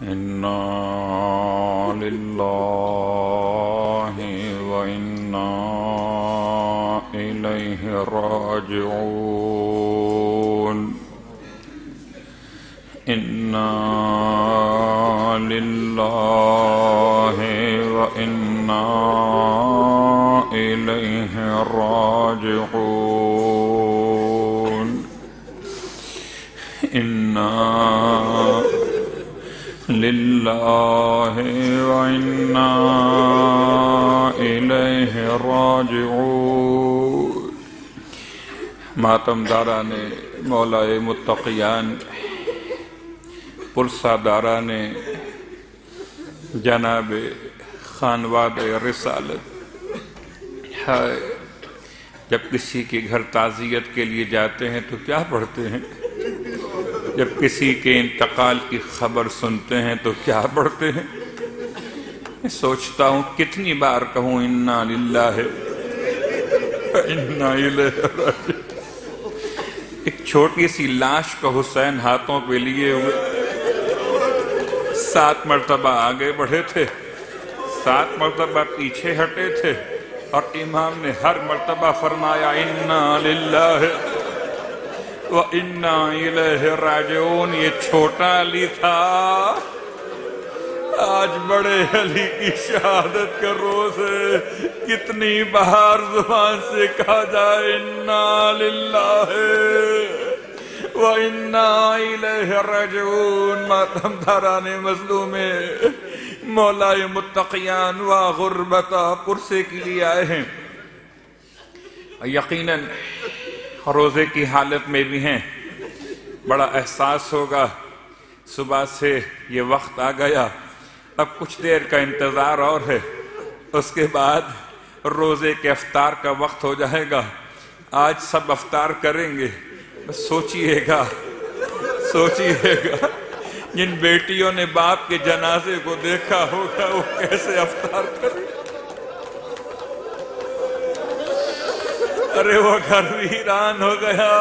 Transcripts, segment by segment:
إنا لله وإنا إليه راجعون إنا لله وإنا إليه راجعون إنا لله وإنا إليه راجعون۔ ماتم داران مولا متقیان، پرساداران جناب خانواد رسالت، ہائے جب کسی کے گھر تعزیت کے لیے جاتے ہیں تو کیا پڑھتے ہیں؟ جب کسی کے انتقال کی خبر سنتے ہیں تو کیا پڑھتے ہیں؟ میں سوچتا ہوں کتنی بار کہوں انا للہ انا الیہ راجعون۔ ایک چھوٹی سی لاش کا حسین ہاتھوں پہ لیے ہوئے 7 مرتبہ آگے بڑھے تھے، 7 مرتبہ پیچھے ہٹے تھے، اور امام نے ہر مرتبہ فرمایا انا للہ وَإِنَّا إِلَيْهِ رَاجِعُونَ۔ یہ چھوٹا علی تھا، آج بڑے علی کی شہادت کا روز ہے، کتنی بار زبان سے کہا جائے اِنَّا لِلَّهِ وَإِنَّا إِلَيْهِ رَاجِعُونَ۔ ماتم داران مظلوم مولا متقیان و غربتا پرسے کے لیے آئے ہیں، یقیناً روزے کی حالت میں بھی ہیں۔ بڑا احساس ہوگا صبح سے یہ وقت آ گیا، اب کچھ دیر کا انتظار اور ہے، اس کے بعد روزے کے افطار کا وقت ہو جائے گا۔ آج سب افطار کریں گے، بس سوچئے گا جن بیٹیوں نے باپ کے جنازے کو دیکھا ہوگا وہ کیسے افطار کریں۔ ارے وہ گھر ویران ہو گیا،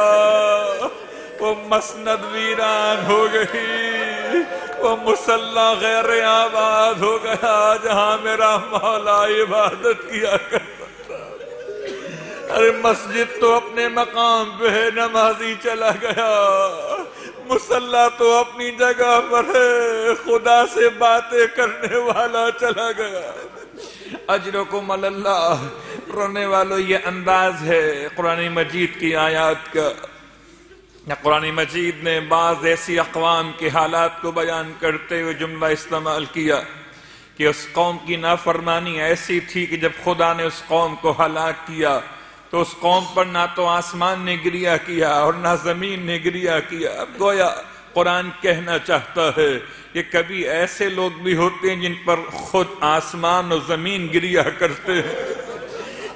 وہ مسند ویران ہو گئی، وہ مصلی غیر آباد ہو گیا جہاں میرا مولا عبادت کیا کرتا تھا۔ ارے مسجد تو اپنے مقام پہ ہے، نمازی چلا گیا، مصلی تو اپنی جگہ پر ہے، خدا سے باتیں کرنے والا چلا گیا۔ اجرکم اللہ۔ رونے والوں یہ انداز ہے قرآن مجید کی آیات کا۔ قرآن مجید نے بعض ایسی اقوام کے حالات کو بیان کرتے ہوئے جملہ استعمال کیا کہ اس قوم کی نافرمانی ایسی تھی کہ جب خدا نے اس قوم کو ہلاک کیا تو اس قوم پر نہ تو آسمان نے گریہ کیا اور نہ زمین نے گریہ کیا۔ اب گویا قرآن کہنا چاہتا ہے کہ کبھی ایسے لوگ بھی ہوتے ہیں جن پر خود آسمان و زمین گریہ کرتے ہیں۔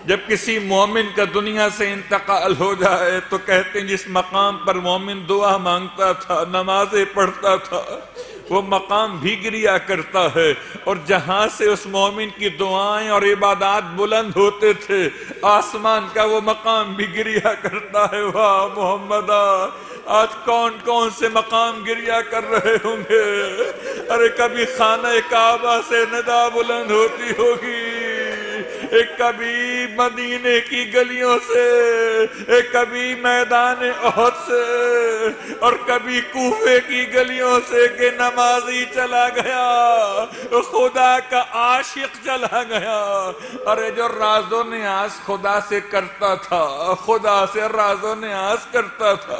جب کسی مومن کا دنیا سے انتقال ہو جائے تو کہتے ہیں جس مقام پر مومن دعا مانگتا تھا، نمازیں پڑھتا تھا، وہ مقام بھی گریہ کرتا ہے، اور جہاں سے اس مومن کی دعائیں اور عبادات بلند ہوتے تھے آسمان کا وہ مقام بھی گریہ کرتا ہے۔ واہ محمدہ، آج کون کون سے مقام گریہ کر رہے ہوں گے۔ ارے کبھی خانہ کعبہ سے ندا بلند ہوتی ہوگی، ایک کبھی مدینے کی گلیوں سے، ایک کبھی میدان احد سے، اور کبھی کوفے کی گلیوں سے کہ نمازی چلا گیا، خدا کا عاشق چلا گیا۔ ارے جو راز و نیاز خدا سے کرتا تھا، خدا سے راز و نیاز کرتا تھا،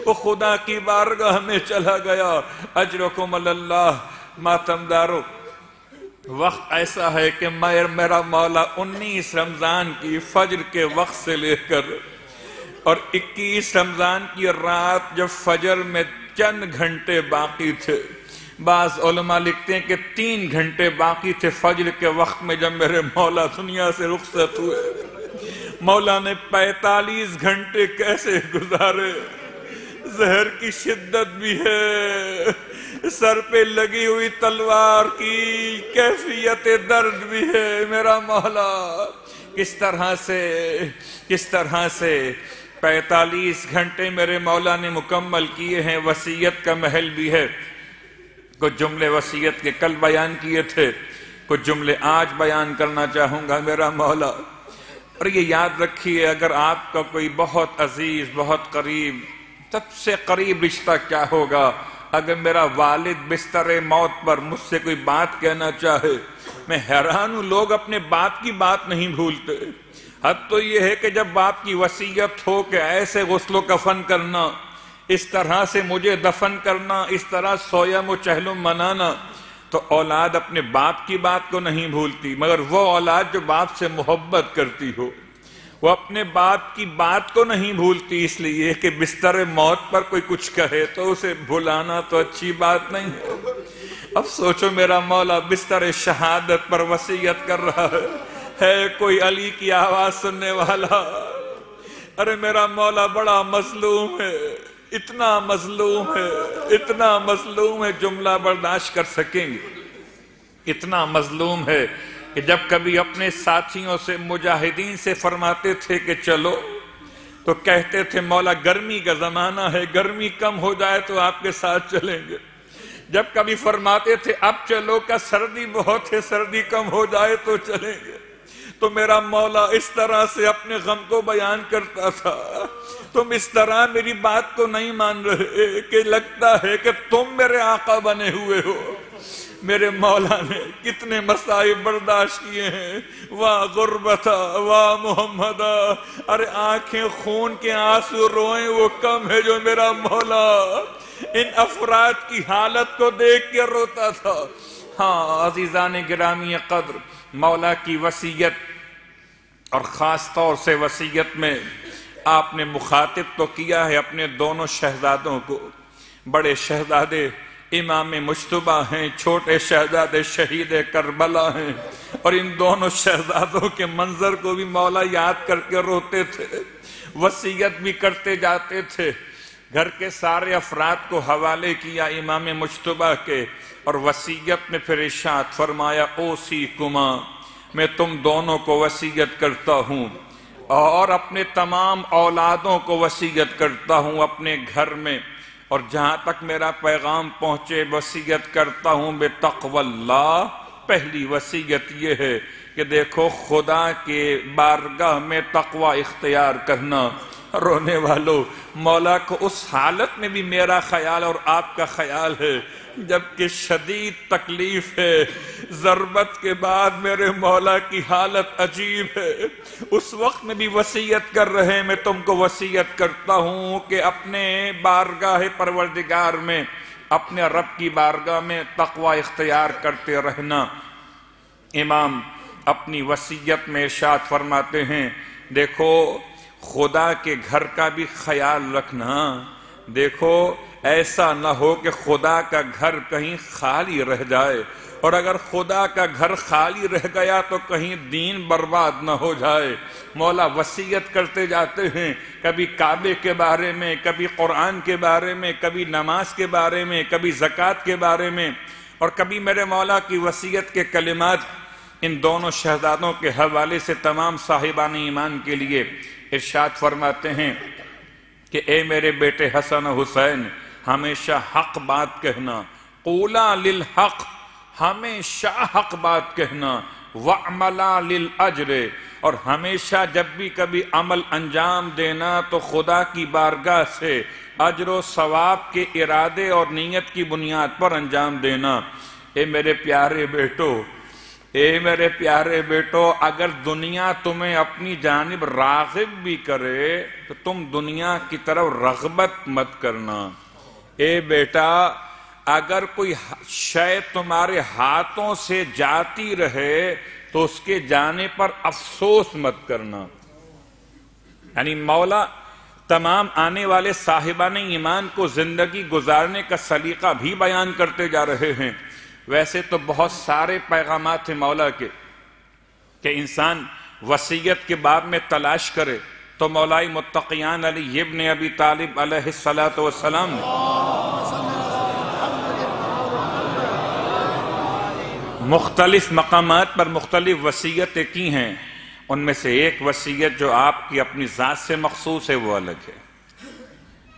وہ خدا کی بارگاہ میں چلا گیا۔ اجرکم اللہ۔ ماتم دارو، وقت ایسا ہے کہ میرا مولا 19 رمضان کی فجر کے وقت سے لے کر اور 21 رمضان کی رات جب فجر میں چند گھنٹے باقی تھے، بعض علماء لکھتے ہیں کہ 3 گھنٹے باقی تھے فجر کے وقت میں جب میرے مولا دنیا سے رخصت ہوئے، مولا نے 45 گھنٹے کیسے گزارے۔ زہر کی شدت بھی ہے، سر پہ لگی ہوئی تلوار کی کیفیت درد بھی ہے۔ میرا مولا کس طرح سے 45 گھنٹے میرے مولا نے مکمل کیے ہیں۔ وصیت کا محل بھی ہے کچھ جملے وصیت کے کل بیان کیے تھے، کچھ جملے آج بیان کرنا چاہوں گا میرا مولا۔ اور یہ یاد رکھیے، اگر آپ کا کوئی بہت عزیز، بہت قریب، سب سے قریب رشتہ کیا ہوگا، اگر میرا والد بستر موت پر مجھ سے کوئی بات کہنا چاہے، میں حیران ہوں، لوگ اپنے باپ کی بات نہیں بھولتے۔ حد تو یہ ہے کہ جب باپ کی وصیت ہو کہ ایسے غسل و کفن کرنا، اس طرح سے مجھے دفن کرنا، اس طرح سویم و چہلم منانا، تو اولاد اپنے باپ کی بات کو نہیں بھولتی، مگر وہ اولاد جو باپ سے محبت کرتی ہو وہ اپنے باپ کی بات کو نہیں بھولتی، اس لیے کہ بستر موت پر کوئی کچھ کہے تو اسے بھلانا تو اچھی بات نہیں ہے۔ اب سوچو میرا مولا بستر شہادت پر وصیت کر رہا ہے کوئی علی کی آواز سننے والا؟ ارے میرا مولا بڑا مظلوم ہے، اتنا مظلوم ہے، اتنا مظلوم ہے، جملہ برداشت کر سکیں گے، اتنا مظلوم ہے کہ جب کبھی اپنے ساتھیوں سے، مجاہدین سے فرماتے تھے کہ چلو، تو کہتے تھے مولا گرمی کا زمانہ ہے، گرمی کم ہو جائے تو آپ کے ساتھ چلیں گے۔ جب کبھی فرماتے تھے اب چلو، کہ سردی بہت ہے، سردی کم ہو جائے تو چلیں گے، تو میرا مولا اس طرح سے اپنے غم کو بیان کرتا تھا۔ تم اس طرح میری بات کو نہیں مان رہے کہ لگتا ہے کہ تم میرے آقا بنے ہوئے ہو۔ میرے مولا نے کتنے مصائب برداشت کیے ہیں، واہ غربتا واہ محمدہ، ارے آنکھیں خون کے آنسو روئیں وہ کم ہے جو میرا مولا ان افراد کی حالت کو دیکھ کے روتا تھا۔ ہاں عزیزان گرامی قدر، مولا کی وصیت اور خاص طور سے وصیت میں آپ نے مخاطب تو کیا ہے اپنے دونوں شہزادوں کو۔ بڑے شہزادے امام مجتبیٰ ہیں، چھوٹے شہزادے شہید کربلا ہیں، اور ان دونوں شہزادوں کے منظر کو بھی مولا یاد کر کے روتے تھے، وصیت بھی کرتے جاتے تھے۔ گھر کے سارے افراد کو حوالے کیا امام مجتبیٰ کے، اور وصیت میں پھر ارشاد فرمایا اوصیکما، میں تم دونوں کو وصیت کرتا ہوں اور اپنے تمام اولادوں کو وصیت کرتا ہوں اپنے گھر میں، اور جہاں تک میرا پیغام پہنچے وصیت کرتا ہوں بتقوی اللہ۔ پہلی وصیت یہ ہے کہ دیکھو خدا کے بارگاہ میں تقوی اختیار کرنا۔ رونے والوں، مولا کو اس حالت میں بھی میرا خیال اور آپ کا خیال ہے جبکہ شدید تکلیف ہے، ضربت کے بعد میرے مولا کی حالت عجیب ہے، اس وقت میں بھی وصیت کر رہے ہیں میں تم کو وصیت کرتا ہوں کہ اپنے بارگاہ پروردگار میں، اپنے رب کی بارگاہ میں تقوی اختیار کرتے رہنا۔ امام اپنی وصیت میں ارشاد فرماتے ہیں دیکھو خدا کے گھر کا بھی خیال رکھنا، دیکھو ایسا نہ ہو کہ خدا کا گھر کہیں خالی رہ جائے، اور اگر خدا کا گھر خالی رہ گیا تو کہیں دین برباد نہ ہو جائے۔ مولا وصیت کرتے جاتے ہیں، کبھی کعبے کے بارے میں، کبھی قرآن کے بارے میں، کبھی نماز کے بارے میں، کبھی زکوٰۃ کے بارے میں، اور کبھی میرے مولا کی وصیت کے کلمات ان دونوں شہزادوں کے حوالے سے تمام صاحبان ایمان کے لیے ارشاد فرماتے ہیں کہ اے میرے بیٹے حسن و حسین، ہمیشہ حق بات کہنا، قولا للحق، ہمیشہ حق بات کہنا، وعملا للاجر، اور ہمیشہ جب بھی کبھی عمل انجام دینا تو خدا کی بارگاہ سے اجر و ثواب کے ارادے اور نیت کی بنیاد پر انجام دینا۔ اے میرے پیارے بیٹو، اے میرے پیارے بیٹو، اگر دنیا تمہیں اپنی جانب راغب بھی کرے تو تم دنیا کی طرف رغبت مت کرنا۔ اے بیٹا، اگر کوئی شے تمہارے ہاتھوں سے جاتی رہے تو اس کے جانے پر افسوس مت کرنا۔ یعنی مولا تمام آنے والے صاحبان ایمان کو زندگی گزارنے کا سلیقہ بھی بیان کرتے جا رہے ہیں۔ ویسے تو بہت سارے پیغامات ہیں مولا کے کہ انسان وصیت کے باب میں تلاش کرے تو مولائی متقیان علی ابن ابی طالب علیہ السلام نے مختلف مقامات پر مختلف وصیتیں کی ہیں۔ ان میں سے ایک وصیت جو آپ کی اپنی ذات سے مخصوص ہے وہ الگ ہے۔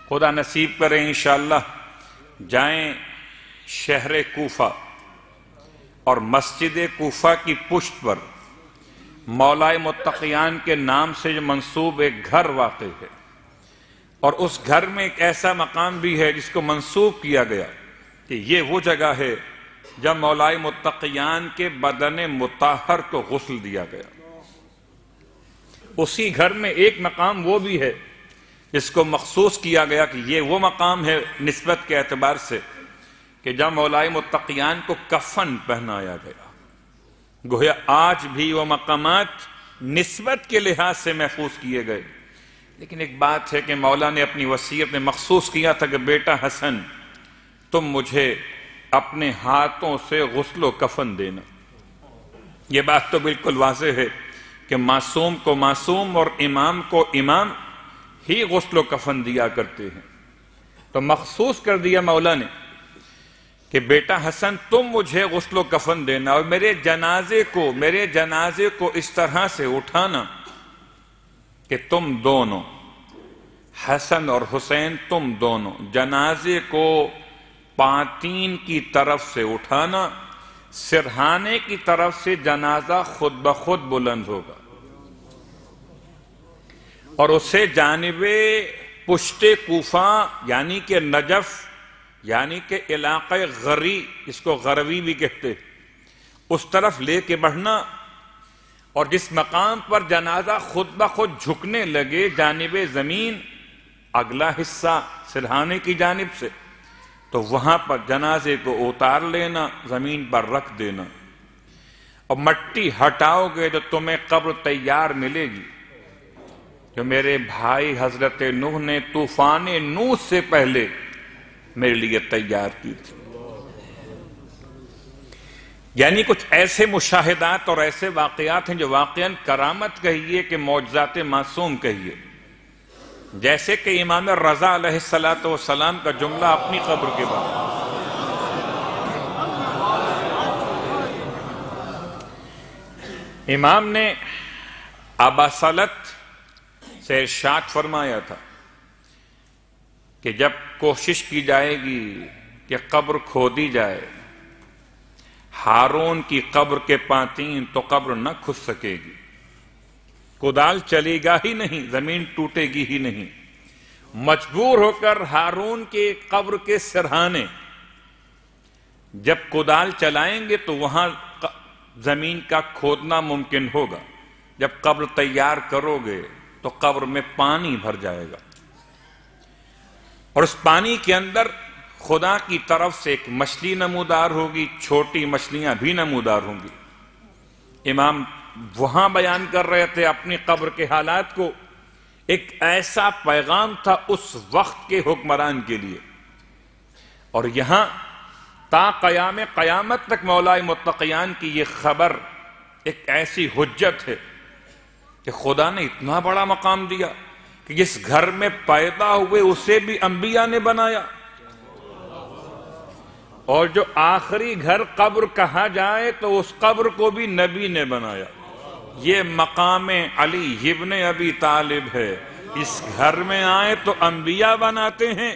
خدا نصیب کرے انشاءاللہ جائیں شہر کوفہ اور مسجد کوفہ کی پشت پر مولائے متقیان کے نام سے جو منسوب ایک گھر واقع ہے، اور اس گھر میں ایک ایسا مقام بھی ہے جس کو منسوب کیا گیا کہ یہ وہ جگہ ہے جب مولائے متقیان کے بدن مطہر کو غسل دیا گیا۔ اسی گھر میں ایک مقام وہ بھی ہے جس کو مخصوص کیا گیا کہ یہ وہ مقام ہے نسبت کے اعتبار سے کہ جب مولائے متقیان کو کفن پہنایا گیا۔ گویا آج بھی وہ مقامات نسبت کے لحاظ سے محفوظ کیے گئے، لیکن ایک بات ہے کہ مولا نے اپنی وصیت میں مخصوص کیا تھا کہ بیٹا حسن تم مجھے اپنے ہاتھوں سے غسل و کفن دینا۔ یہ بات تو بالکل واضح ہے کہ معصوم کو معصوم اور امام کو امام ہی غسل و کفن دیا کرتے ہیں، تو مخصوص کر دیا مولا نے کہ بیٹا حسن تم مجھے غسل و کفن دینا اور میرے جنازے کو اس طرح سے اٹھانا کہ تم دونوں حسن اور حسین تم دونوں جنازے کو پانتین کی طرف سے اٹھانا، سرہانے کی طرف سے جنازہ خود بخود بلند ہوگا اور اسے جانب پشت کوفہ یعنی کہ نجف یعنی کہ علاقہ غری، اس کو غروی بھی کہتے، اس طرف لے کے بڑھنا، اور جس مقام پر جنازہ خود بخود جھکنے لگے جانب زمین اگلا حصہ سرہانے کی جانب سے، تو وہاں پر جنازے کو اتار لینا، زمین پر رکھ دینا، اور مٹی ہٹاؤ گے تو تمہیں قبر تیار ملے گی جو میرے بھائی حضرت نوح نے طوفان نوح سے پہلے میرے لیے تیار کی تھی۔ یعنی کچھ ایسے مشاہدات اور ایسے واقعات ہیں جو واقعاً کرامت کہیے کہ معجزات معصوم کہیے، جیسے کہ امام رضا علیہ السلام کا جملہ اپنی قبر کے بعد، امام نے ابا سلط سے ارشاد فرمایا تھا کہ جب کوشش کی جائے گی کہ قبر کھودی جائے، ہارون کی قبر کے پانتین تو قبر نہ کھد سکے گی، کدال چلے گا ہی نہیں، زمین ٹوٹے گی ہی نہیں، مجبور ہو کر ہارون کے قبر کے سرہانے جب کدال چلائیں گے تو وہاں زمین کا کھودنا ممکن ہوگا، جب قبر تیار کرو گے تو قبر میں پانی بھر جائے گا، اور اس پانی کے اندر خدا کی طرف سے ایک مچھلی نمودار ہوگی، چھوٹی مچھلیاں بھی نمودار ہوں گی۔ امام وہاں بیان کر رہے تھے اپنی قبر کے حالات کو، ایک ایسا پیغام تھا اس وقت کے حکمران کے لیے، اور یہاں تا قیام قیامت تک مولائے متقیان کی یہ خبر ایک ایسی حجت ہے کہ خدا نے اتنا بڑا مقام دیا کہ جس گھر میں پیدا ہوئے اسے بھی انبیاء نے بنایا، اور جو آخری گھر قبر کہا جائے تو اس قبر کو بھی نبی نے بنایا۔ یہ مقام علی ابن ابی طالب ہے، اس گھر میں آئے تو انبیاء بناتے ہیں،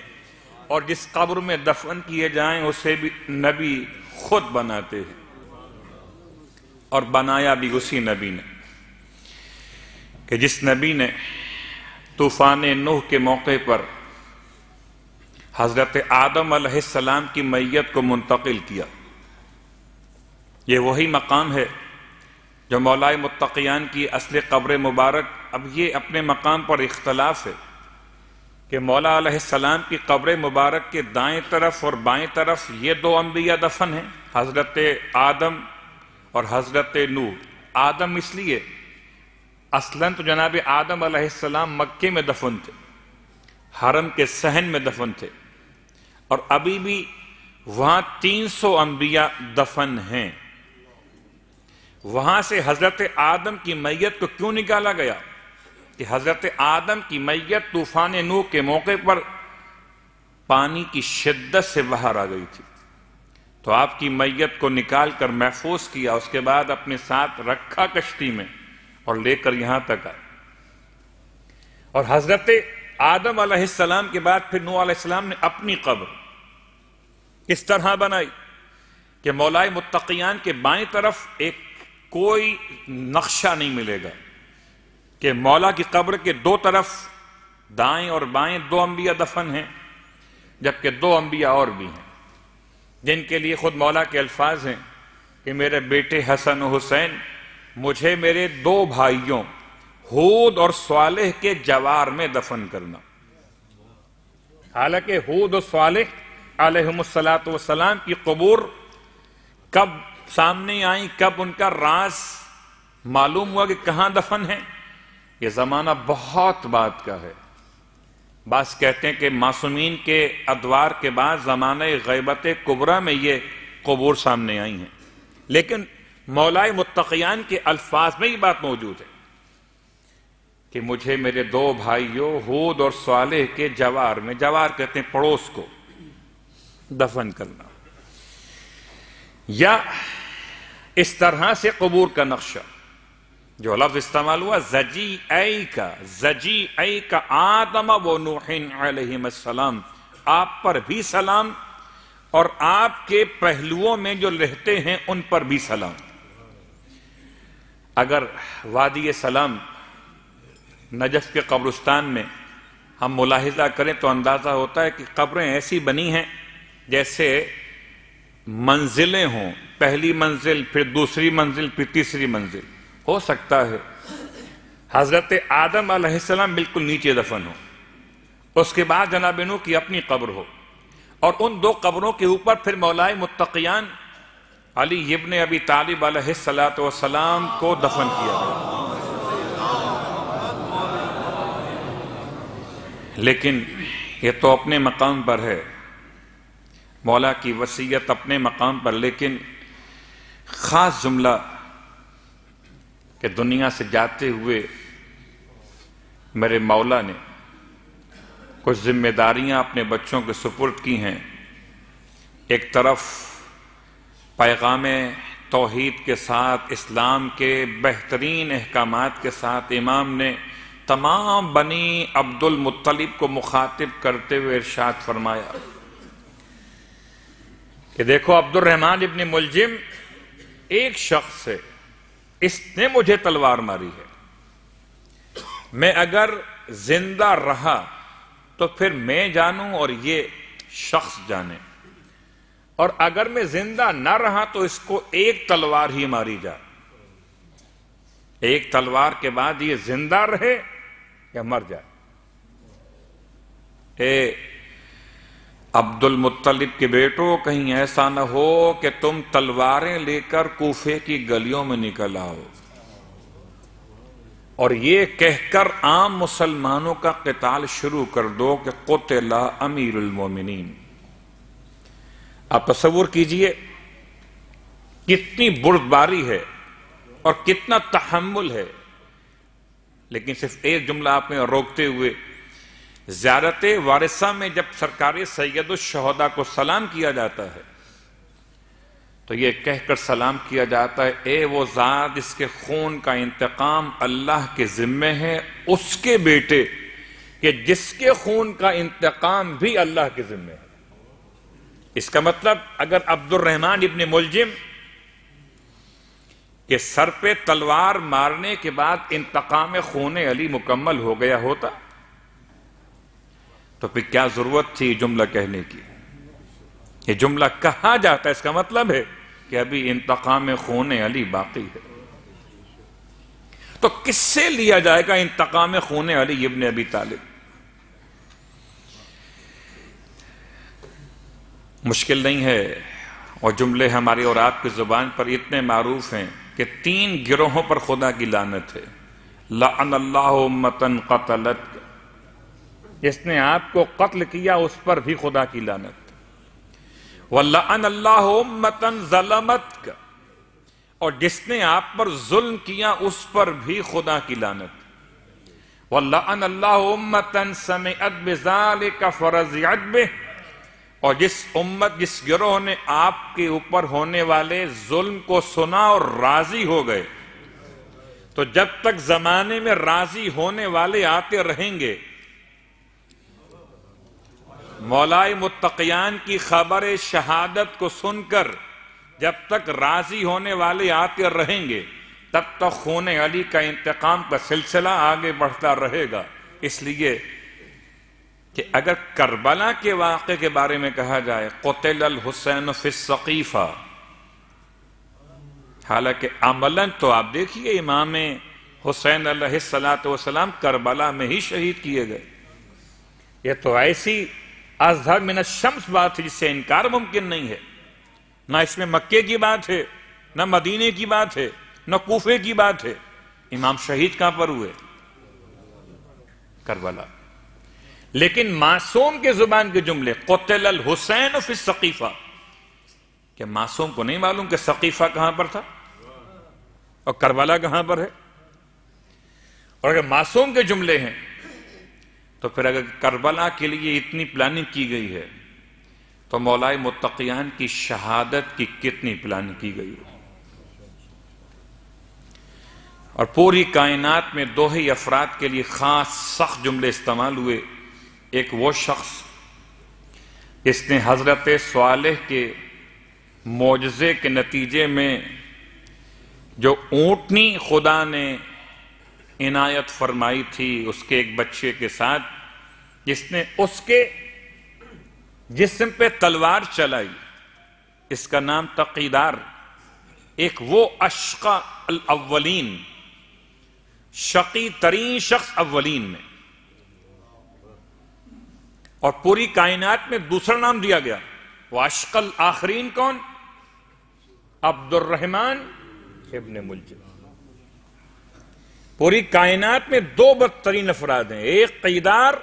اور جس قبر میں دفن کیے جائیں اسے بھی نبی خود بناتے ہیں، اور بنایا بھی اسی نبی نے کہ جس نبی نے طوفان نوح کے موقع پر حضرت آدم علیہ السلام کی میت کو منتقل کیا۔ یہ وہی مقام ہے جو مولائے متقیان کی اصل قبر مبارک، اب یہ اپنے مقام پر اختلاف ہے کہ مولا علیہ السلام کی قبر مبارک کے دائیں طرف اور بائیں طرف یہ دو انبیاء دفن ہیں، حضرت آدم اور حضرت نوح۔ آدم اس لیے اصلاً تو جناب آدم علیہ السلام مکے میں دفن تھے، حرم کے صحن میں دفن تھے، اور ابھی بھی وہاں 300 انبیاء دفن ہیں۔ وہاں سے حضرت آدم کی میت کو کیوں نکالا گیا کہ حضرت آدم کی میت طوفان نوح کے موقع پر پانی کی شدت سے باہر آ گئی تھی، تو آپ کی میت کو نکال کر محفوظ کیا، اس کے بعد اپنے ساتھ رکھا کشتی میں اور لے کر یہاں تک آئے، اور حضرت آدم علیہ السلام کے بعد پھر نوح علیہ السلام نے اپنی قبر کس طرح بنائی کہ مولائے متقیان کے بائیں طرف ایک کوئی نقشہ نہیں ملے گا کہ مولا کی قبر کے دو طرف دائیں اور بائیں دو انبیاء دفن ہیں، جبکہ دو انبیاء اور بھی ہیں جن کے لیے خود مولا کے الفاظ ہیں کہ میرے بیٹے حسن و حسین مجھے میرے دو بھائیوں ہود اور صالح کے جوار میں دفن کرنا۔ حالانکہ ہود و صالح علیہم السلام کی قبور کب سامنے آئیں، کب ان کا راز معلوم ہوا کہ کہاں دفن ہیں، یہ زمانہ بہت بعد کا ہے۔ بعض کہتے ہیں کہ معصومین کے ادوار کے بعد زمانہ غیبت کبریٰ میں یہ قبور سامنے آئی ہیں، لیکن مولائے متقیان کے الفاظ میں یہ بات موجود ہے کہ مجھے میرے دو بھائیوں ہود اور صالح کے جوار میں، جوار کہتے ہیں پڑوس کو، دفن کرنا، یا اس طرح سے قبور کا نقشہ جو لفظ استعمال ہوا زجی ای کا آدم و نوح علیہم السلام، آپ پر بھی سلام اور آپ کے پہلوؤں میں جو رہتے ہیں ان پر بھی سلام۔ اگر وادی سلام نجف کے قبرستان میں ہم ملاحظہ کریں تو اندازہ ہوتا ہے کہ قبریں ایسی بنی ہیں جیسے منزلیں ہوں، پہلی منزل پھر دوسری منزل پھر تیسری منزل۔ ہو سکتا ہے حضرت آدم علیہ السلام بالکل نیچے دفن ہو، اس کے بعد جناب نوح کی اپنی قبر ہو، اور ان دو قبروں کے اوپر پھر مولائے متقیان علی ابن ابی طالب علیہ السلام کو دفن کیا گیا۔ لیکن یہ تو اپنے مقام پر ہے، مولا کی وصیت اپنے مقام پر، لیکن خاص جملہ کہ دنیا سے جاتے ہوئے میرے مولا نے کچھ ذمہ داریاں اپنے بچوں کے سپرد کی ہیں۔ ایک طرف پیغام توحید کے ساتھ، اسلام کے بہترین احکامات کے ساتھ امام نے تمام بنی عبد المطلب کو مخاطب کرتے ہوئے ارشاد فرمایا کہ دیکھو عبد الرحمن ابن ملجم ایک شخص ہے، اس نے مجھے تلوار ماری ہے، میں اگر زندہ رہا تو پھر میں جانوں اور یہ شخص جانے، اور اگر میں زندہ نہ رہا تو اس کو ایک تلوار ہی ماری جائے، ایک تلوار کے بعد یہ زندہ رہے یا مر جائے۔ اے عبد المطلب کے بیٹو، کہیں ایسا نہ ہو کہ تم تلواریں لے کر کوفے کی گلیوں میں نکل آؤ اور یہ کہہ کر عام مسلمانوں کا قتال شروع کر دو کہ قتل امیر المومنین۔ آپ تصور کیجئے کتنی بردباری ہے اور کتنا تحمل ہے، لیکن صرف ایک جملہ آپ نے روکتے ہوئے، زیارت وارثہ میں جب سرکار سید الشہداء کو سلام کیا جاتا ہے تو یہ کہہ کر سلام کیا جاتا ہے، اے وہ ذات جس کے خون کا انتقام اللہ کے ذمے ہے، اس کے بیٹے کہ جس کے خون کا انتقام بھی اللہ کے ذمے ہے۔ اس کا مطلب اگر عبد الرحمن ابن ملجم کے سر پہ تلوار مارنے کے بعد انتقام خون علی مکمل ہو گیا ہوتا تو پھر کیا ضرورت تھی یہ جملہ کہنے کی؟ یہ جملہ کہا جاتا ہے، اس کا مطلب ہے کہ ابھی انتقام خون علی باقی ہے۔ تو کس سے لیا جائے گا انتقام خون علی ابن ابی طالب؟ مشکل نہیں ہے، اور جملے ہماری اور آپ کی زبان پر اتنے معروف ہیں کہ 3 گروہوں پر خدا کی لعنت ہے۔ لعن اللہ امتن قتلت، جس نے آپ کو قتل کیا اس پر بھی خدا کی لعنت، وَلَعَنَ اللَّهُ أُمَّةً ظَلَمَتْكَ، اور جس نے آپ پر ظلم کیا اس پر بھی خدا کی لعنت، وَلَعَنَ اللَّهُ أُمَّةً سَمِعَتْ بِذَلِكَ فَرَضِيَتْ بِهِ، اور جس گروہ نے آپ کے اوپر ہونے والے ظلم کو سنا اور راضی ہو گئے، تو جب تک زمانے میں راضی ہونے والے آتے رہیں گے مولائے متقیان کی خبر شہادت کو سن کر جب تک راضی ہونے والے آتے رہیں گے تب تک خون علی کا انتقام کا سلسلہ آگے بڑھتا رہے گا. اس لیے کہ اگر کربلا کے واقعے کے بارے میں کہا جائے قتل الحسین فی السقیفہ، حالانکہ عملاً تو آپ دیکھیے امام حسین علیہ السلام کربلا میں ہی شہید کیے گئے. یہ تو ایسی اظہر من الشمس بات ہے جس سے انکار ممکن نہیں ہے. نہ اس میں مکے کی بات ہے، نہ مدینے کی بات ہے، نہ کوفے کی بات ہے. امام شہید کہاں پر ہوئے؟ کربلا. لیکن معصوم کے زبان کے جملے قتل الحسین فی السقیفہ، کہ معصوم کو نہیں معلوم کہ سقیفہ کہاں پر تھا اور کربلا کہاں پر ہے. اور اگر معصوم کے جملے ہیں تو پھر اگر کربلا کے لیے اتنی پلاننگ کی گئی ہے تو مولائے متقیان کی شہادت کی کتنی پلاننگ کی گئی ہے. اور پوری کائنات میں دو ہی افراد کے لیے خاص سخت جملے استعمال ہوئے. ایک وہ شخص جس نے حضرت صالح کے معجزے کے نتیجے میں جو اونٹنی خدا نے عنایت فرمائی تھی اس کے ایک بچے کے ساتھ، جس نے اس کے جسم پہ تلوار چلائی، اس کا نام تقیدار. ایک وہ اشقا الاولین، شقی ترین شخص اولین میں. اور پوری کائنات میں دوسرا نام دیا گیا، وہ اشقا الاخرین کون؟ عبد الرحمن ابن ملجم. پوری کائنات میں دو بدترین افراد ہیں، ایک قیدار،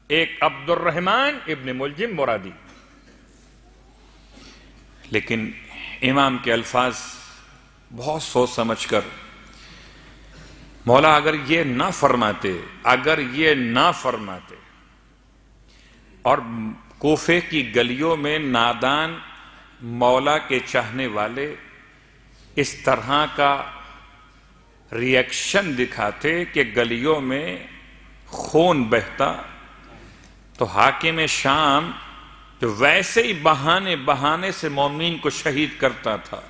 ایک عبد الرحمن ابن ملجم مرادی. لیکن امام کے الفاظ بہت سوچ سمجھ کر، مولا اگر یہ نہ فرماتے اور کوفے کی گلیوں میں نادان مولا کے چاہنے والے اس طرح کا ریئیکشن دکھاتے کہ گلیوں میں خون بہتا، تو حاکم شام جو ویسے ہی بہانے سے مومنین کو شہید کرتا تھا،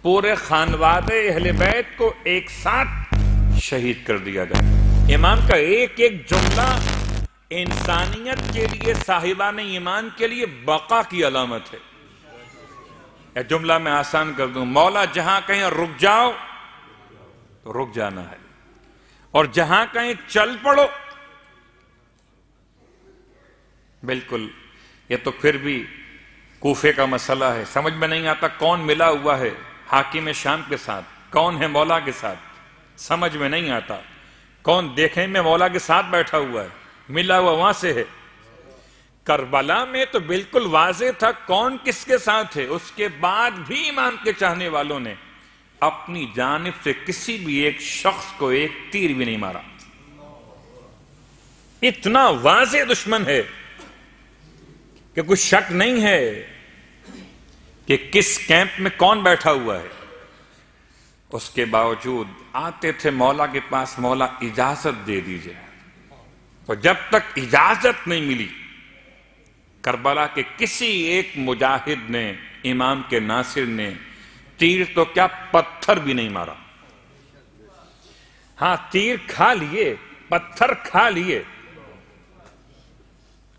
پورے خانوادے اہل بیت کو ایک ساتھ شہید کر دیا گیا. امام کا ایک ایک جملہ انسانیت کے لیے، صاحبان ایمان کے لیے بقا کی علامت ہے. یہ جملہ میں آسان کر دوں، مولا جہاں کہیں رک جاؤ تو رک جانا ہے، اور جہاں کہیں چل پڑو. بالکل. یہ تو پھر بھی کوفے کا مسئلہ ہے، سمجھ میں نہیں آتا کون ملا ہوا ہے حاکم شام کے ساتھ، کون ہے مولا کے ساتھ، سمجھ میں نہیں آتا. کون دیکھنے میں مولا کے ساتھ بیٹھا ہوا ہے، ملا ہوا وہاں سے ہے. کربلا میں تو بالکل واضح تھا کون کس کے ساتھ ہے. اس کے بعد بھی امام کے چاہنے والوں نے اپنی جانب سے کسی بھی ایک شخص کو ایک تیر بھی نہیں مارا. اتنا واضح دشمن ہے کہ کوئی شک نہیں ہے کہ کس کیمپ میں کون بیٹھا ہوا ہے. اس کے باوجود آتے تھے مولا کے پاس، مولا اجازت دے دیجئے. تو جب تک اجازت نہیں ملی کربلا کے کسی ایک مجاہد نے، امام کے ناصر نے تیر تو کیا پتھر بھی نہیں مارا. ہاں تیر کھا لیے، پتھر کھا لیے،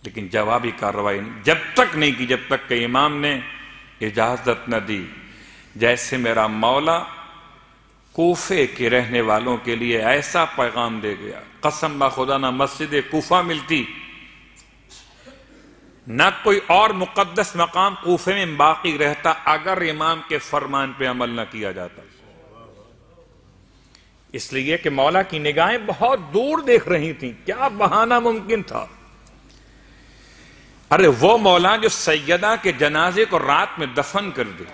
لیکن جوابی کارروائی جب تک نہیں کی جب تک کہ امام نے اجازت نہ دی. جیسے میرا مولا کوفے کے رہنے والوں کے لیے ایسا پیغام دے گیا، قسم بخدا نہ مسجد کوفہ ملتی، نہ کوئی اور مقدس مقام کوفے میں باقی رہتا اگر امام کے فرمان پہ عمل نہ کیا جاتا. اس لیے کہ مولا کی نگاہیں بہت دور دیکھ رہی تھیں. کیا بہانہ ممکن تھا؟ ارے وہ مولا جو سیدہ کے جنازے کو رات میں دفن کر دے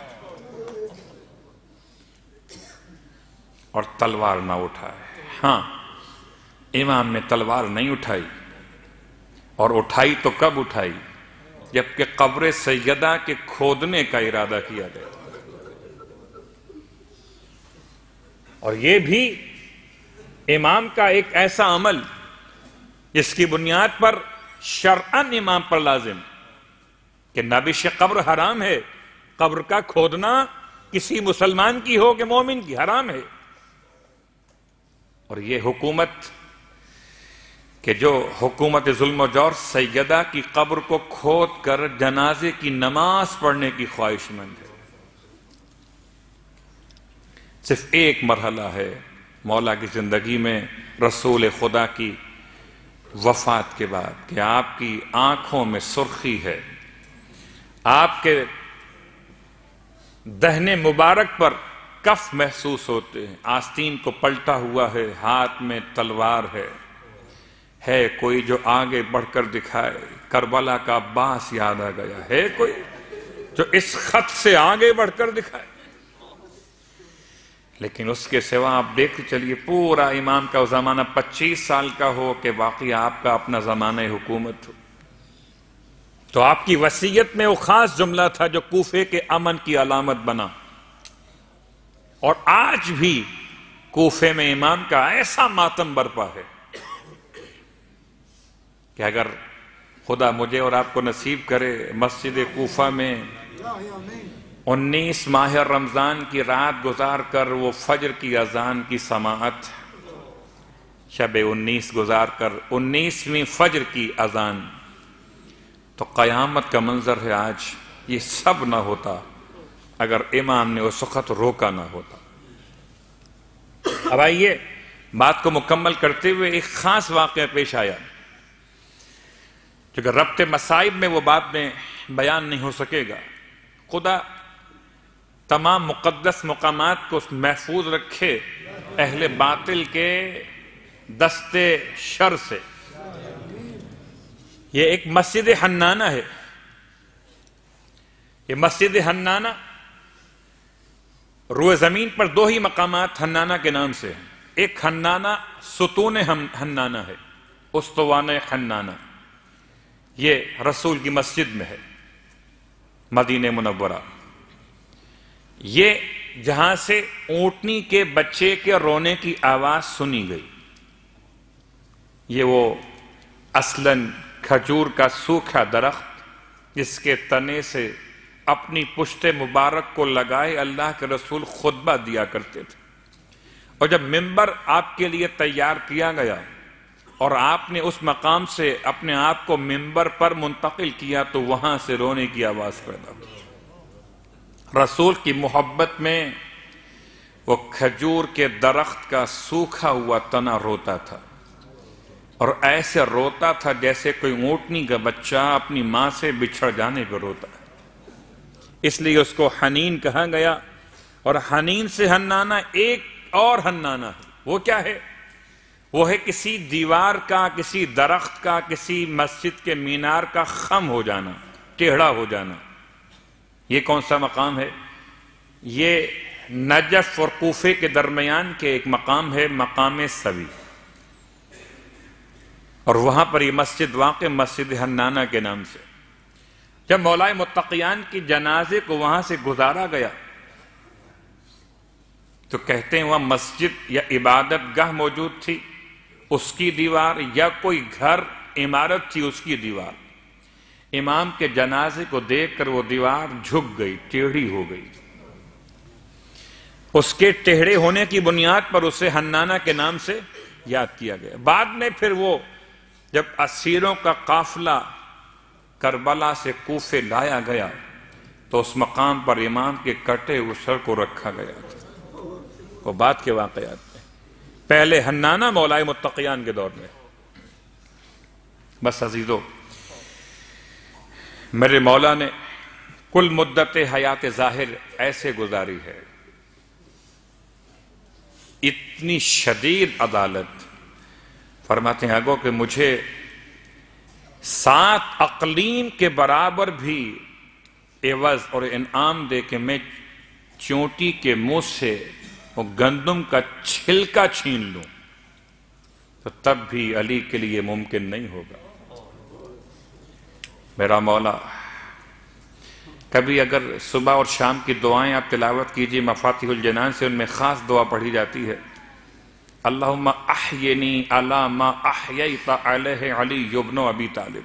اور تلوار نہ اٹھائے. ہاں امام نے تلوار نہیں اٹھائی، اور اٹھائی تو کب اٹھائی؟ جبکہ قبر سیدہ کے کھودنے کا ارادہ کیا گیا. اور یہ بھی امام کا ایک ایسا عمل جس کی بنیاد پر شرعاً امام پر لازم کہ نبش قبر حرام ہے، قبر کا کھودنا کسی مسلمان کی ہو کہ مومن کی حرام ہے۔ اور یہ حکومت کہ جو حکومت ظلم و جور سیدہ کی قبر کو کھود کر جنازے کی نماز پڑھنے کی خواہش مند ہے۔ صرف ایک مرحلہ ہے مولا کی زندگی میں رسول خدا کی وفات کے بعد کہ آپ کی آنکھوں میں سرخی ہے، آپ کے دہنے مبارک پر کف محسوس ہوتے ہیں، آستین کو پلٹا ہوا ہے، ہاتھ میں تلوار ہے کوئی جو آگے بڑھ کر دکھائے؟ کربلا کا عباس یاد آ گیا، ہے کوئی جو اس خط سے آگے بڑھ کر دکھائے؟ لیکن اس کے سوا آپ دیکھ چلیے پورا امام کا زمانہ 25 سال کا ہو کہ باقی آپ کا اپنا زمانہ حکومت ہو۔ تو آپ کی وصیت میں وہ خاص جملہ تھا جو کوفے کے امن کی علامت بنا، اور آج بھی کوفے میں امام کا ایسا ماتم برپا ہے کہ اگر خدا مجھے اور آپ کو نصیب کرے مسجد کوفہ میں 19 ماہ رمضان کی رات گزار کر وہ فجر کی اذان کی سماعت، شب 19 گزار کر 19ویں فجر کی اذان، تو قیامت کا منظر ہے آج۔ یہ سب نہ ہوتا اگر امام نے اس وقت روکا نہ ہوتا۔ اب آئیے بات کو مکمل کرتے ہوئے ایک خاص واقعہ پیش آیا، کیونکہ ربط مصائب میں وہ بات میں بیان نہیں ہو سکے گا۔ خدا تمام مقدس مقامات کو محفوظ رکھے اہل باطل کے دست شر سے۔ یہ ایک مسجد حنانہ ہے، یہ مسجد حنانہ روئے زمین پر 2 ہی مقامات حنانہ کے نام سے ہیں۔ ایک حنانہ ستون حنانہ ہے، استوانہ حنانہ، یہ رسول کی مسجد میں ہے مدینہ منورہ، یہ جہاں سے اونٹنی کے بچے کے رونے کی آواز سنی گئی۔ یہ وہ اصلاً کھجور کا سوکھا درخت جس کے تنے سے اپنی پشت مبارک کو لگائے اللہ کے رسول خطبہ دیا کرتے تھے، اور جب منبر آپ کے لیے تیار کیا گیا اور آپ نے اس مقام سے اپنے آپ کو منبر پر منتقل کیا تو وہاں سے رونے کی آواز پیدا ہوئی۔ رسول کی محبت میں وہ کھجور کے درخت کا سوکھا ہوا تنا روتا تھا، اور ایسے روتا تھا جیسے کوئی اونٹنی کا بچہ اپنی ماں سے بچھڑ جانے پر روتا ہے۔ اس لیے اس کو حنین کہا گیا، اور حنین سے حنانہ ایک اور حنانہ ہے۔ وہ کیا ہے؟ وہ ہے کسی دیوار کا، کسی درخت کا، کسی مسجد کے مینار کا خم ہو جانا، ٹیڑھا ہو جانا۔ یہ کون سا مقام ہے؟ یہ نجف اور کوفے کے درمیان کے ایک مقام ہے، مقام سوی، اور وہاں پر یہ مسجد واقع مسجد حنانہ کے نام سے۔ جب مولائے متقیان کی جنازے کو وہاں سے گزارا گیا تو کہتے ہیں وہاں مسجد یا عبادت گاہ موجود تھی، اس کی دیوار، یا کوئی گھر عمارت تھی اس کی دیوار۔ امام کے جنازے کو دیکھ کر وہ دیوار جھک گئی، ٹیڑھی ہو گئی۔ اس کے ٹیڑھے ہونے کی بنیاد پر اسے حنانہ کے نام سے یاد کیا گیا۔ بعد میں پھر وہ جب اسیروں کا قافلہ کربلا سے کوفے لایا گیا تو اس مقام پر امام کے کٹے ہوئے سر کو رکھا گیا تھا۔ وہ بعد کے واقعات میں، پہلے حنانہ مولائے متقیان کے دور میں۔ بس عزیزو، میرے مولا نے کل مدت حیات ظاہر ایسے گزاری ہے، اتنی شدید عدالت، فرماتے ہیں اگو کہ مجھے 7 اقلیم کے برابر بھی عوض اور انعام دے کہ میں چونٹی کے منہ سے وہ گندم کا چھلکا چھین لوں، تو تب بھی علی کے لیے ممکن نہیں ہوگا۔ میرا مولا، کبھی اگر صبح اور شام کی دعائیں آپ تلاوت کیجئے مفاتیح الجنان سے، ان میں خاص دعا پڑھی جاتی ہے اللہم احینی علی ما احییت علیہ علی ابن ابی طالب،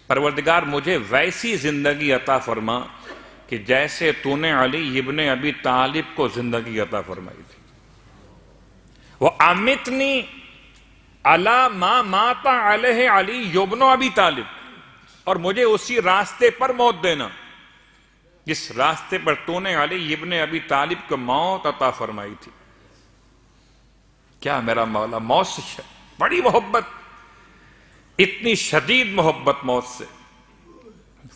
پروردگار مجھے ویسی زندگی عطا فرما کہ جیسے تو نے علی ابن ابی طالب کو زندگی عطا فرمائی تھی۔ وَأَمِتْنِي عَلَى مَا مَاتَ عَلَيْهِ عَلِيُّ ابْنُ أَبِي طالب، اور مجھے اسی راستے پر موت دینا جس راستے پر تو نے علی ابن ابی طالب کو موت عطا فرمائی تھی۔ کیا میرا مولا موت سے بڑی محبت، اتنی شدید محبت موت سے۔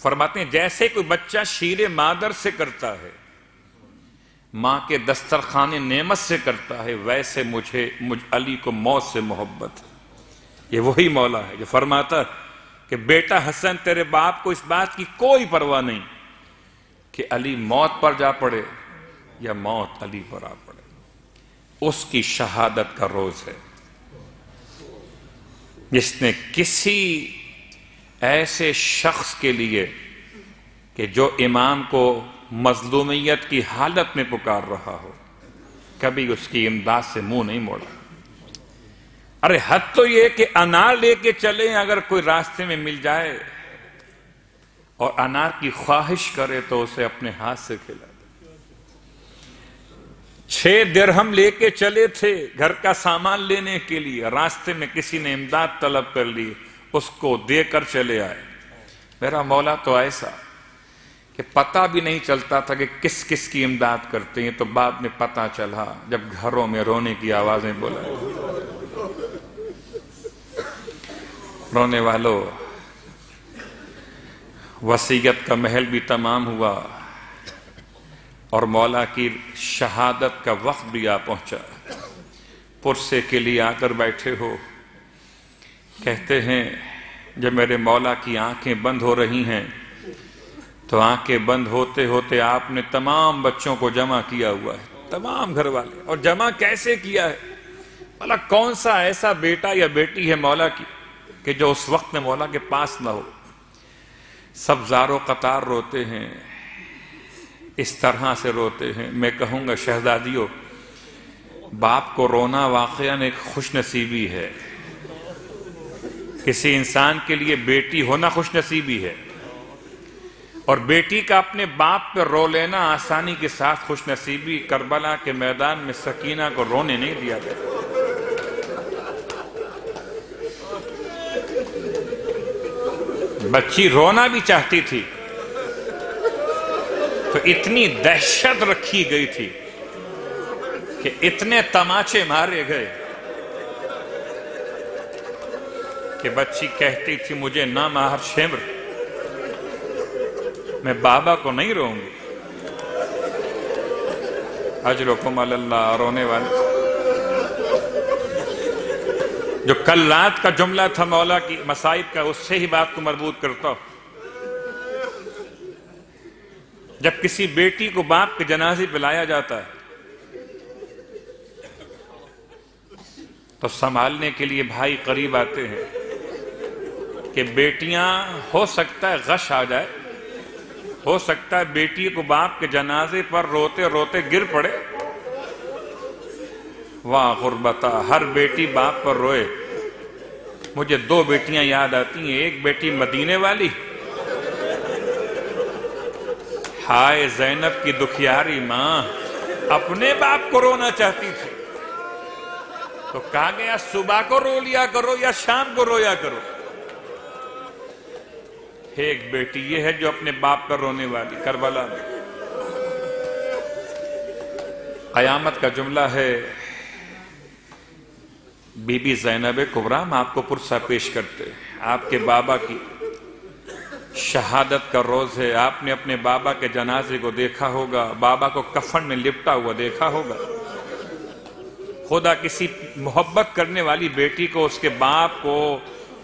فرماتے ہیں جیسے کوئی بچہ شیر مادر سے کرتا ہے، ماں کے دسترخوان نعمت سے کرتا ہے، ویسے مجھ علی کو موت سے محبت ہے۔ یہ وہی مولا ہے جو فرماتا کہ بیٹا حسن تیرے باپ کو اس بات کی کوئی پرواہ نہیں کہ علی موت پر جا پڑے یا موت علی پر آ پڑے، اس کی شہادت کا روز ہے جس نے کسی ایسے شخص کے لیے کہ جو امام کو مظلومیت کی حالت میں پکار رہا ہو، کبھی اس کی امداد سے منہ نہیں موڑا۔ ارے حد تو یہ کہ انار لے کے چلیں اگر کوئی راستے میں مل جائے اور انار کی خواہش کرے تو اسے اپنے ہاتھ سے کھلا دے۔ 6 درہم لے کے چلے تھے گھر کا سامان لینے کے لیے، راستے میں کسی نے امداد طلب کر لی، اس کو دے کر چلے آئے۔ میرا مولا تو ایسا کہ پتہ بھی نہیں چلتا تھا کہ کس کس کی امداد کرتے ہیں، تو بعد میں پتہ چلا جب گھروں میں رونے کی آوازیں بلائیں۔ رونے والوں، وصیت کا محل بھی تمام ہوا اور مولا کی شہادت کا وقت بھی آ پہنچا۔ پرسے کے لیے آ کر بیٹھے ہو، کہتے ہیں جب میرے مولا کی آنکھیں بند ہو رہی ہیں تو آنکھیں بند ہوتے ہوتے آپ نے تمام بچوں کو جمع کیا ہوا ہے، تمام گھر والے، اور جمع کیسے کیا ہے؟ مولا کون سا ایسا بیٹا یا بیٹی ہے مولا کی کہ جو اس وقت میں مولا کے پاس نہ ہو؟ سب زار و قطار روتے ہیں، اس طرح سے روتے ہیں۔ میں کہوں گا شہزادیوں، باپ کو رونا واقعاً ایک خوش نصیبی ہے۔ کسی انسان کے لیے بیٹی ہونا خوش نصیبی ہے، اور بیٹی کا اپنے باپ پر رو لینا آسانی کے ساتھ خوش نصیبی۔ کربلا کے میدان میں سکینہ کو رونے نہیں دیا گیا۔ بچی رونا بھی چاہتی تھی تو اتنی دہشت رکھی گئی تھی کہ اتنے تماچے مارے گئے کہ بچی کہتی تھی مجھے نہ مار شمر، میں بابا کو نہیں روں گی۔ اجرکم علی اللہ۔ رونے والے، جو کل رات کا جملہ تھا مولا کی مصائب کا، اس سے ہی بات کو مربوط کرتا ہوں۔ جب کسی بیٹی کو باپ کے جنازے پہ لایا جاتا ہے تو سنبھالنے کے لیے بھائی قریب آتے ہیں کہ بیٹیاں ہو سکتا ہے غش آ جائے، ہو سکتا ہے بیٹی کو باپ کے جنازے پر روتے روتے گر پڑے۔ واہ غربتا، ہر بیٹی باپ پر روئے۔ مجھے 2 بیٹیاں یاد آتی ہیں، ایک بیٹی مدینے والی، ہائے زینب کی دکھیاری ماں، اپنے باپ کو رونا چاہتی تھی تو کہا گیا صبح کو رو لیا کرو یا شام کو رویا کرو۔ ایک بیٹی یہ ہے جو اپنے باپ پر رونے والی، کربلا میں۔ قیامت کا جملہ ہے، بی بی زینب کبریٰ، ہم آپ کو پرسہ پیش کرتے ہیں۔ آپ کے بابا کی شہادت کا روز ہے، آپ نے اپنے بابا کے جنازے کو دیکھا ہوگا، بابا کو کفن میں لپٹا ہوا دیکھا ہوگا۔ خدا کسی محبت کرنے والی بیٹی کو اس کے باپ کو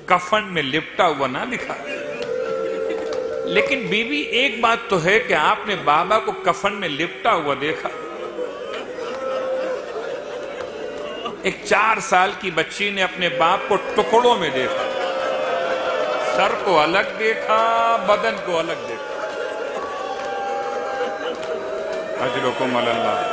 کفن میں لپٹا ہوا نہ دکھا، لیکن بی بی ایک بات تو ہے کہ آپ نے بابا کو کفن میں لپٹا ہوا دیکھا۔ ایک 4 سال کی بچی نے اپنے باپ کو ٹکڑوں میں دیکھا، سر کو الگ دیکھا، بدن کو الگ دیکھا۔ اجرکم علی اللہ۔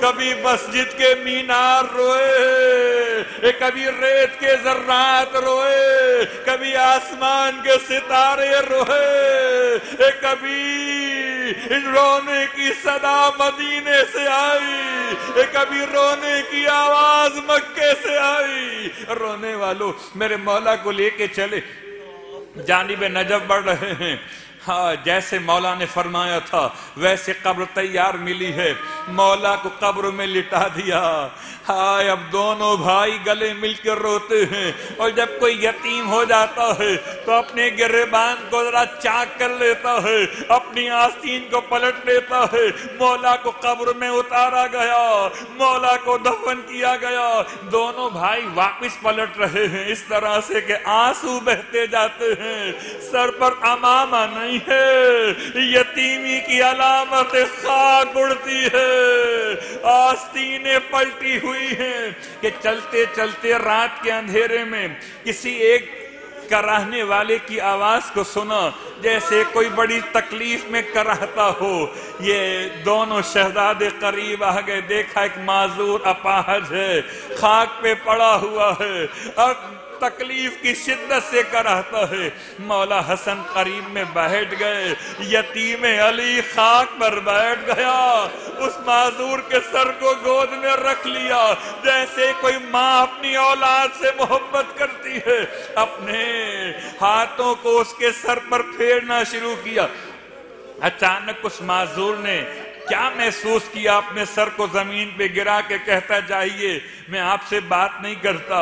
کبھی مسجد کے مینار روئے، کبھی ریت کے ذرات روئے، کبھی آسمان کے ستارے روئے، کبھی رونے کی صدا مدینے سے آئی، کبھی رونے کی آواز مکے سے آئی۔ رونے والوں میرے مولا کو لے کے چلے، جانب نجف بڑھ رہے ہیں۔ ہاں جیسے مولا نے فرمایا تھا ویسے قبر تیار ملی ہے، مولا کو قبر میں لٹا دیا۔ ہائے اب دونوں بھائی گلے مل کر روتے ہیں، اور جب کوئی یتیم ہو جاتا ہے تو اپنے گریبان کو ذرا چاک کر لیتا ہے، اپنی آستین کو پلٹ لیتا ہے۔ مولا کو قبر میں اتارا گیا، مولا کو دفن کیا گیا، دونوں بھائی واپس پلٹ رہے ہیں اس طرح سے کہ آنسو بہتے جاتے ہیں، سر پر امامہ نہیں ہے، یتیمی کی علامت خاک اڑتی ہے، آستینیں پلٹی ہوئی ہیں کہ چلتے چلتے رات کے اندھیرے میں کسی ایک کراہنے والے کی آواز کو سنا، جیسے کوئی بڑی تکلیف میں کراہتا ہو۔ یہ دونوں شہزادے قریب آ گئے، دیکھا ایک معذور اپاہج ہے، خاک پہ پڑا ہوا ہے اور تکلیف کی شدت سے کراہتا ہے۔ مولا حسن قریب میں بیٹھ گئے، یتیم علی خاک پر بیٹھ گیا، اس معذور کے سر کو گود میں رکھ لیا جیسے کوئی ماں اپنی اولاد سے محبت کرتی ہے، اپنے ہاتھوں کو اس کے سر پر پھیرنا شروع کیا۔ اچانک اس معذور نے کیا محسوس کیا، اپنے سر کو زمین پہ گرا کے کہتا جائیے میں آپ سے بات نہیں کرتا۔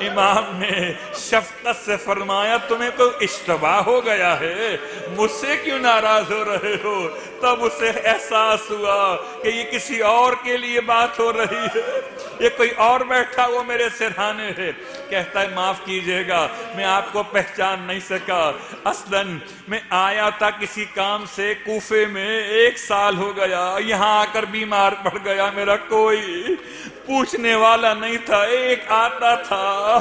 امام نے شفقت سے فرمایا تمہیں تو اشتباہ ہو گیا ہے، مجھ سے کیوں ناراض ہو رہے ہو؟ تب اسے احساس ہوا کہ یہ کسی اور کے لیے بات ہو رہی ہے، یہ کوئی اور بیٹھا وہ میرے سرہانے ہے۔ کہتا ہے معاف کیجئے گا میں آپ کو پہچان نہیں سکا، اصلاً میں آیا تھا کسی کام سے کوفے میں، 1 سال ہو گیا، یہاں آ کر بیمار پڑ گیا، میرا کوئی پوچھنے والا نہیں تھا، ایک آتا تھا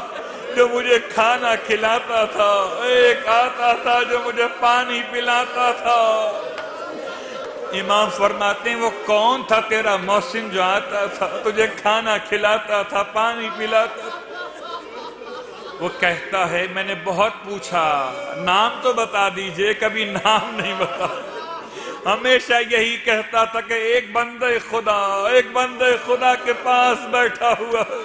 جو مجھے کھانا کھلاتا تھا، ایک آتا تھا جو مجھے پانی پلاتا تھا۔ امام فرماتے ہیں وہ کون تھا تیرا محسن جو آتا تھا، تجھے کھانا کھلاتا تھا، پانی پلاتا تھا؟ وہ کہتا ہے میں نے بہت پوچھا، نام تو بتا دیجئے، کبھی نام نہیں بتا، ہمیشہ یہی کہتا تھا کہ ایک بندہ خدا کے پاس بیٹھا ہوا ہے۔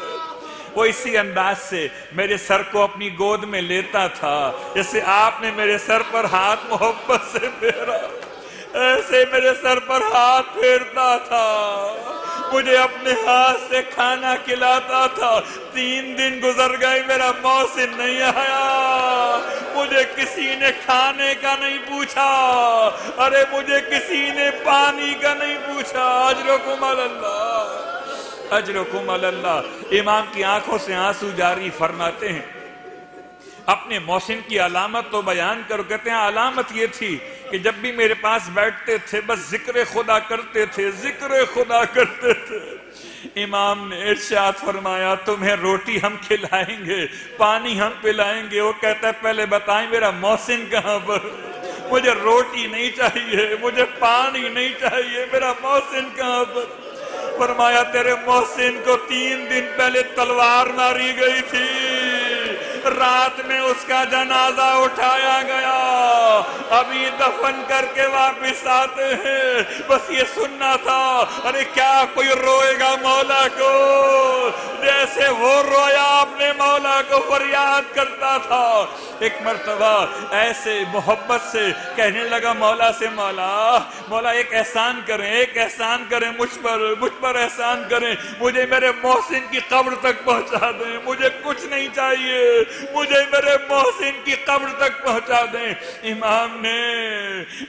وہ اسی انداز سے میرے سر کو اپنی گود میں لیتا تھا جیسے آپ نے میرے سر پر ہاتھ محبت سے پھیرا، ایسے میرے سر پر ہاتھ پھیرتا تھا، مجھے اپنے ہاتھ سے کھانا کھلاتا تھا۔ 3 دن گزر گئے میرا محسن نہیں آیا، مجھے کسی نے کھانے کا نہیں پوچھا، ارے مجھے کسی نے پانی کا نہیں پوچھا۔ اجرکم اللہ، اجرکم اللہ۔ امام کی آنکھوں سے آنسو جاری، فرماتے ہیں اپنے محسن کی علامت تو بیان کرو۔ کہتے ہیں علامت یہ تھی کہ جب بھی میرے پاس بیٹھتے تھے بس ذکر خدا کرتے تھے، ذکر خدا کرتے تھے۔ امام نے ارشاد فرمایا تمہیں روٹی ہم کھلائیں گے، پانی ہم پلائیں گے۔ وہ کہتا ہے پہلے بتائیں میرا محسن کہاں پر؟ مجھے روٹی نہیں چاہیے، مجھے پانی نہیں چاہیے، میرا محسن کہاں پر؟ فرمایا تیرے محسن کو 3 دن پہلے تلوار ماری گئی تھی، رات میں اس کا جنازہ اٹھایا گیا، ابھی دفن کر کے واپس آتے ہیں، بس یہ سننا تھا۔ ارے کیا کوئی روئے گا مولا کو جیسے وہ رویا اپنے مولا کو فریاد کرتا تھا؟ ایک مرتبہ ایسے محبت سے کہنے لگا مولا سے، مولا ایک احسان کریں، ایک احسان کریں مجھ پر احسان کریں، مجھے میرے محسن کی قبر تک پہنچا دیں، مجھے کچھ نہیں چاہیے، مجھے میرے محسن کی قبر تک پہنچا دیں۔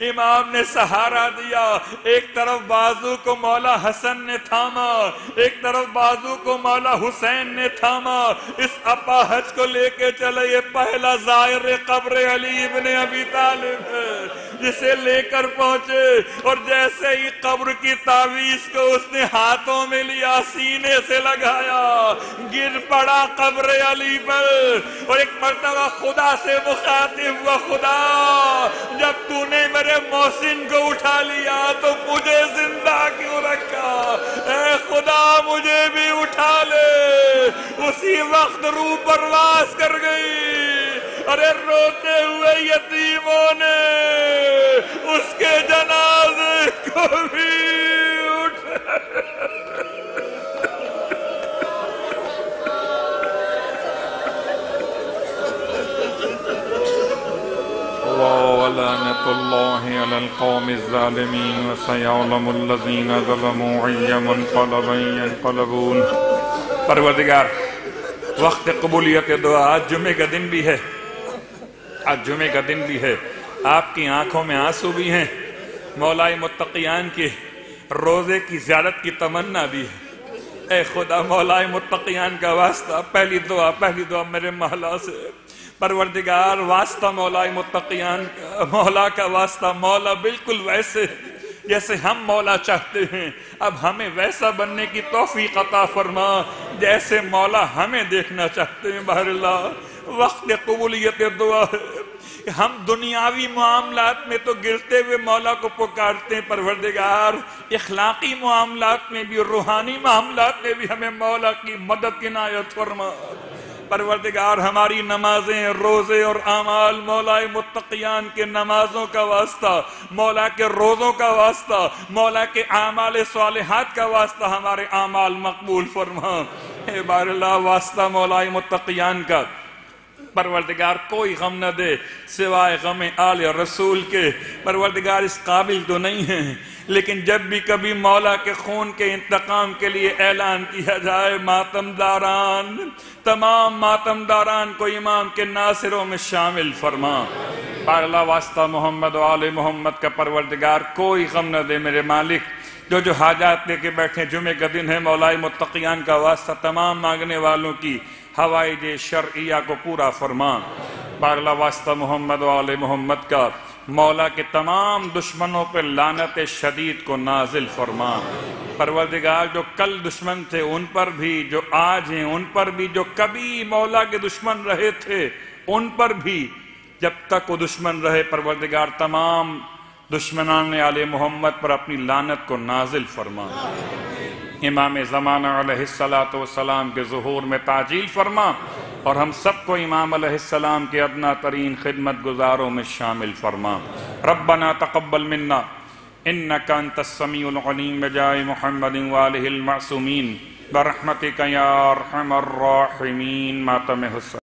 امام نے سہارا دیا، ایک طرف بازو کو مولا حسن نے تھاما، ایک طرف بازو کو مولا حسین نے تھاما، اس اپاہج کو لے کے چلے۔ یہ پہلا زائر قبر علی ابن ابی طالب ہے جسے لے کر پہنچے، اور جیسے ہی قبر کی تعویذ کو اس نے ہاتھوں میں لیا، سینے سے لگایا، گر پڑا قبر علی پر، اور ایک مرتبہ خدا سے مخاطب ہوا، خدا جب تو نے میرے محسن کو اٹھا لیا تو مجھے زندہ کیوں رکھا؟ اے اسی وقت روح پرواز کر گئی، ارے روتے ہوئے یتیموں نے اس کے جنازے کو بھی وَلَعْنَةُ اللَّهِ عَلَى الْقَوْمِ الظَّالِمِينَ وَسَيَعْلَمُ الَّذِينَ ظَلَمُوا أَيَّ مُنْقَلَبٍ يَنْقَلِبُونَ۔ پروردگار وقت قبولیت دعا، آج جمعے کا دن بھی ہے، آج جمعے کا دن بھی ہے، آپ کی آنکھوں میں آنسو بھی ہیں، مولائے متقیان کے روزے کی زیارت کی تمنا بھی ہے۔ اے خدا مولائے متقیان کا واسطہ، پہلی دعا میرے مولا سے، پروردگار واسطہ مولائے متقیان کا، مولا کا واسطہ، مولا بالکل ویسے جیسے ہم مولا چاہتے ہیں، اب ہمیں ویسا بننے کی توفیق عطا فرما جیسے مولا ہمیں دیکھنا چاہتے ہیں۔ بہر اللہ وقت قبولیت دعا ہے، ہم دنیاوی معاملات میں تو گرتے ہوئے مولا کو پکارتے ہیں، پروردگار اخلاقی معاملات میں بھی، روحانی معاملات میں بھی ہمیں مولا کی مدد عنایت فرما۔ پروردگار ہماری نمازیں، روزے اور اعمال مولائے متقیان کے نمازوں کا واسطہ، مولا کے روزوں کا واسطہ، مولا کے اعمال صالحات کا واسطہ ہمارے اعمال مقبول فرما۔ اے بار اللہ واسطہ مولائے متقیان کا، پروردگار کوئی غم نہ دے سوائے غم آل رسول کے۔ پروردگار اس قابل تو نہیں ہیں، لیکن جب بھی کبھی مولا کے خون کے انتقام کے لیے اعلان کیا جائے، ماتم داران، تمام ماتم داران کو امام کے ناصروں میں شامل فرما۔ بار اللہ واسطہ محمد و آل محمد کا، پروردگار کوئی غم نہ دے میرے مالک، جو حاجات لے کے بیٹھے، جمعے کا دن ہے، مولائے متقیان کا واسطہ تمام مانگنے والوں کی حوائج شرعیہ کو پورا فرما۔ بار اللہ واسطہ محمد و آل محمد کا، مولا کے تمام دشمنوں پر لعنت شدید کو نازل فرما۔ پروردگار جو کل دشمن تھے ان پر بھی، جو آج ہیں ان پر بھی، جو کبھی مولا کے دشمن رہے تھے ان پر بھی، جب تک وہ دشمن رہے، پروردگار تمام دشمنان آل محمد پر اپنی لعنت کو نازل فرما۔ امام زمانہ علیہ السلام کے ظہور میں تعجیل فرما، اور ہم سب کو امام علیہ السلام کے ادنا ترین خدمت گزاروں میں شامل فرما۔ ربنا تقبل منا انک انت السمیع العلیم بجاہ محمد وآلہ المعصومین برحمتک یا ارحم الراحمین۔ ماتم حسین۔